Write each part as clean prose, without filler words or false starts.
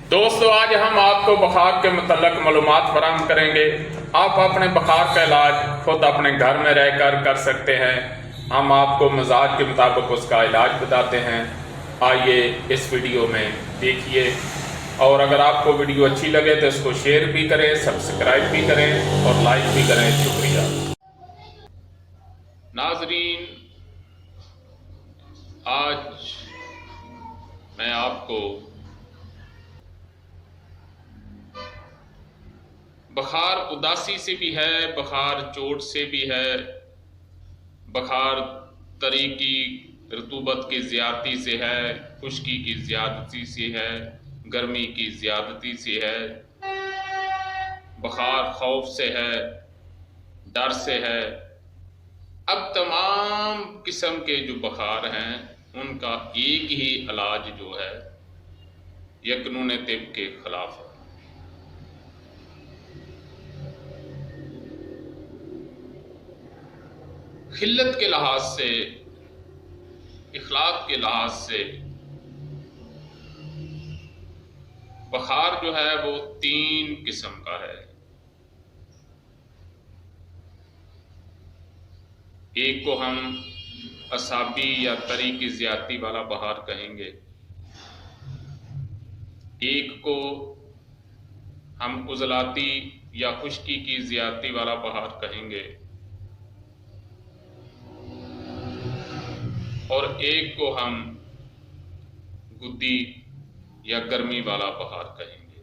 दोस्तों आज हम आपको बुखार के मुतल्लक मालूमात फराहम करेंगे। आप अपने बुखार का इलाज खुद अपने घर में रहकर कर सकते हैं। हम आपको मिजाज के मुताबिक उसका इलाज बताते हैं। आइए इस वीडियो में देखिए, और अगर आपको वीडियो अच्छी लगे तो इसको शेयर भी करें, सब्सक्राइब भी करें और लाइक भी करें। शुक्रिया। नाजरीन, आज मैं आपको बुखार उदासी से भी है, बुखार चोट से भी है, बुखार तरी की रतूबत की ज़्यादती से है, खुश्की की ज़्यादती से है, गर्मी की ज़्यादती से है, बुखार खौफ से है, डर से है। अब तमाम किस्म के जो बुखार हैं उनका एक ही इलाज जो है यह कानून तिब के खिलाफ है। खिल्लत के लिहाज से, इखलाक के लिहाज से बुखार जो है वो 3 किस्म का है। एक को हम असाबी या तरी की ज़्यादती वाला बुखार कहेंगे, एक को हम उज़लाती या खुश्की की ज़्यादती वाला बुखार कहेंगे, और एक को हम गुद्दी या गर्मी वाला बुखार कहेंगे।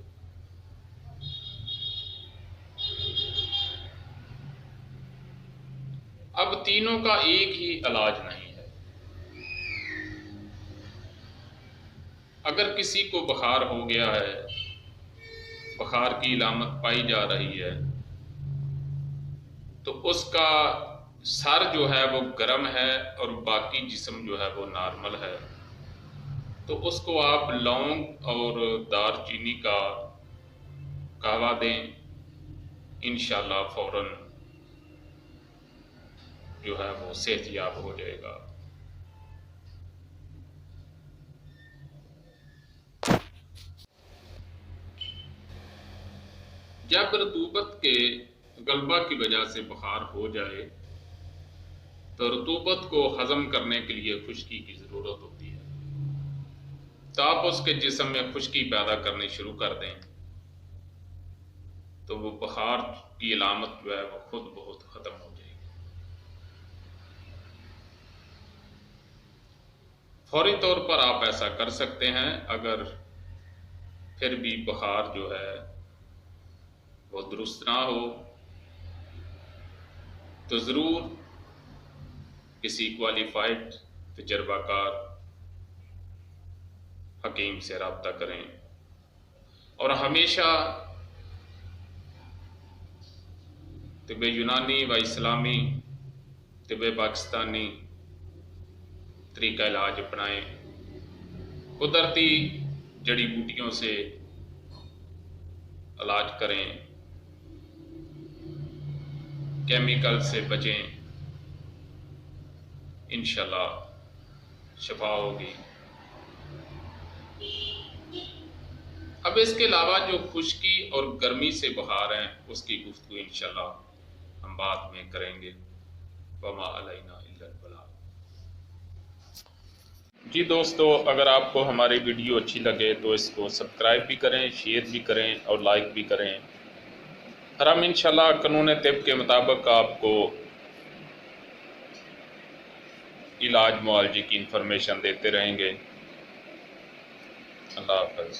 अब तीनों का एक ही इलाज नहीं है। अगर किसी को बुखार हो गया है, बुखार की अलामत पाई जा रही है, तो उसका सर जो है वो गर्म है और बाकी जिस्म जो है वो नॉर्मल है, तो उसको आप लौंग और दालचीनी का कहवा दें, इंशाल्लाह फौरन जो है वो सेहतयाब हो जाएगा। जब रतूबत के गलबा की वजह से बुखार हो जाए तो रतूबत को हजम करने के लिए खुश्की की ज़रूरत होती है। तो आप उसके जिस्म में खुश्की पैदा करनी शुरू कर दें तो वो बुखार की अलामत जो है वो खुद बहुत ख़त्म हो जाएगी। फौरी तौर पर आप ऐसा कर सकते हैं। अगर फिर भी बुखार जो है वो दुरुस्त ना हो तो ज़रूर किसी क्वालिफाइड तजर्बाकार हकीम से रब्ता करें, और हमेशा तिब यूनानी व इस्लामी, तिब पाकिस्तानी तरीका इलाज अपनाएं। कुदरती जड़ी बूटियों से इलाज करें, केमिकल से बचें, इंशाल्लाह शिफा होगी। अब इसके अलावा जो खुश्की और गर्मी से बुखार हैं उसकी गुफ्तगू इंशाल्लाह हम बाद में करेंगे। वमा अलैना इल्लल बलाग। जी दोस्तों, अगर आपको हमारी वीडियो अच्छी लगे तो इसको सब्सक्राइब भी करें, शेयर भी करें और लाइक भी करें। और हम इंशाल्लाह कानून तिब के मुताबिक आपको इलाज मुआलजे की इंफॉर्मेशन देते रहेंगे। अल्लाह हाफ़िज़।